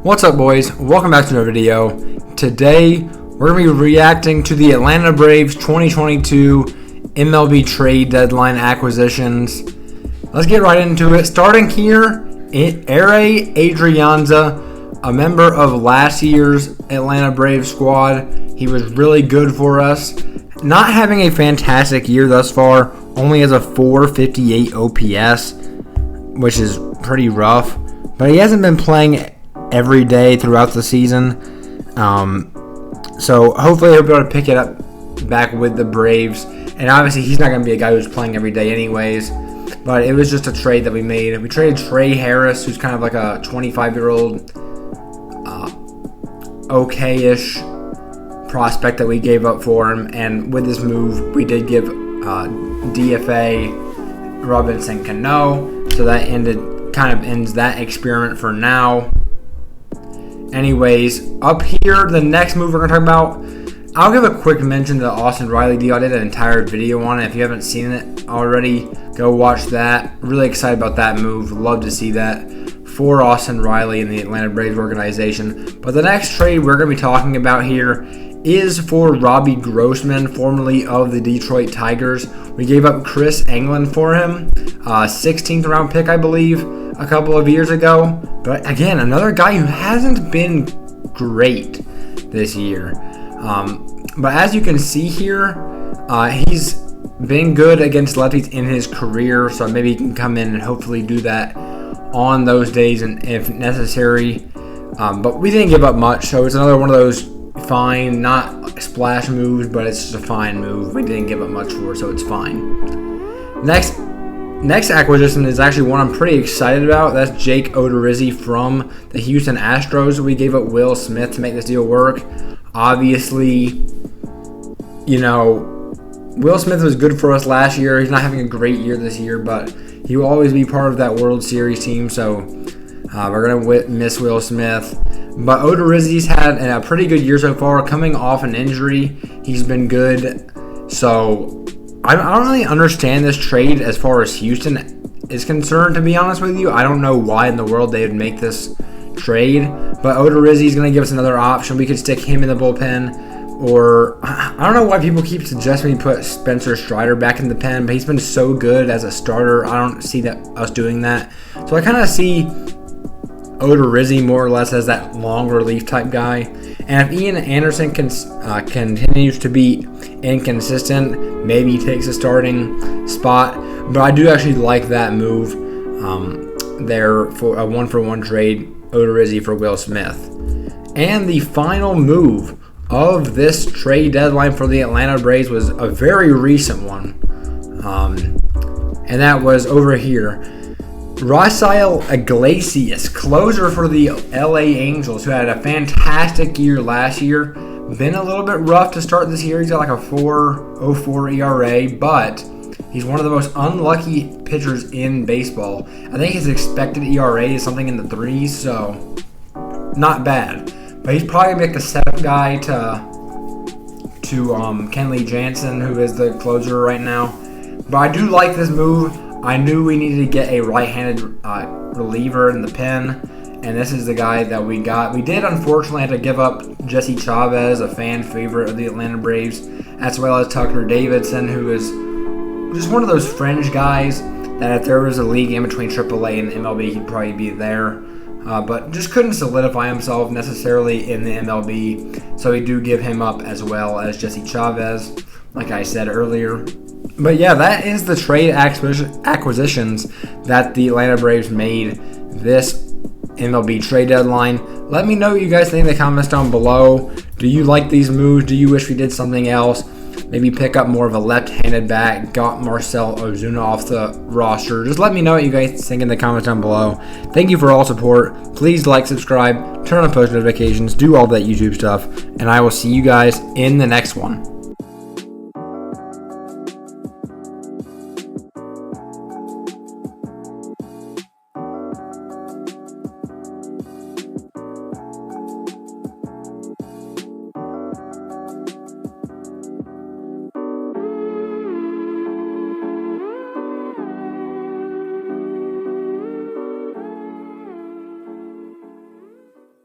What's up, boys? Welcome back to another video. Today, we're going to be reacting to the Atlanta Braves 2022 MLB trade deadline acquisitions. Let's get right into it. Starting here, Ehire Adrianza, a member of last year's Atlanta Braves squad. He was really good for us. Not having a fantastic year thus far, only has a .458 OPS, which is pretty rough. But he hasn't been playing every day throughout the season. So hopefully he'll be able to pick it up back with the Braves. And obviously he's not going to be a guy who's playing every day anyways. But it was just a trade that we made. We traded Trey Harris, who's kind of like a 25-year-old okay-ish prospect that we gave up for him. And with this move, we did give DFA Robinson Cano. So that kind of ends that experiment for now. Anyways, up here, the next move we're going to talk about, I'll give a quick mention to the Austin Riley deal. I did an entire video on it. If you haven't seen it already, go watch that. Really excited about that move. Love to see that for Austin Riley and the Atlanta Braves organization. But the next trade we're going to be talking about here is for Robbie Grossman, formerly of the Detroit Tigers. We gave up Chris Engelland for him, 16th round pick, I believe, a couple of years ago. But again, another guy who hasn't been great this year. But as you can see here, he's been good against lefties in his career, so maybe he can come in and hopefully do that on those days and if necessary. But we didn't give up much, so it's another one of those fine, not splash moves, but it's just a fine move. We didn't give up much for it, so it's fine. Next acquisition is actually one I'm pretty excited about. That's Jake Odorizzi from the Houston Astros. We gave up Will Smith to make this deal work. Obviously, Will Smith was good for us last year. He's not having a great year this year, but he will always be part of that World Series team, so we're going to miss Will Smith. But Odorizzi's had a pretty good year so far. Coming off an injury, he's been good. So I don't really understand this trade as far as Houston is concerned, to be honest with you. I don't know why in the world they would make this trade. But Odorizzi's going to give us another option. We could stick him in the bullpen. Or I don't know why people keep suggesting we put Spencer Strider back in the pen, but he's been so good as a starter. I don't see us doing that. So I kind of see Odorizzi more or less as that long relief type guy. And if Ian Anderson continues to be inconsistent, maybe he takes a starting spot. But I do actually like that move there for a 1-for-1 trade, Odorizzi for Will Smith. And the final move of this trade deadline for the Atlanta Braves was a very recent one. And that was over here. Raisel Iglesias, closer for the LA Angels, who had a fantastic year last year. Been a little bit rough to start this year. He's got like a 4.04 ERA, but he's one of the most unlucky pitchers in baseball. I think his expected ERA is something in the 3s, so not bad. But he's probably going to be like the setup guy to Kenley Jansen, who is the closer right now. But I do like this move. I knew we needed to get a right-handed reliever in the pen, and this is the guy that we got. We did, unfortunately, have to give up Jesse Chavez, a fan favorite of the Atlanta Braves, as well as Tucker Davidson, who is just one of those fringe guys that if there was a league in between AAA and MLB, he'd probably be there. But just couldn't solidify himself necessarily in the MLB, so we do give him up as well as Jesse Chavez, like I said earlier. But yeah, that is the trade acquisitions that the Atlanta Braves made this MLB trade deadline. Let me know what you guys think in the comments down below. Do you like these moves? Do you wish we did something else? Maybe pick up more of a left-handed bat, got Marcell Ozuna off the roster. Just let me know what you guys think in the comments down below. Thank you for all support. Please like, subscribe, turn on post notifications, do all that YouTube stuff, and I will see you guys in the next one.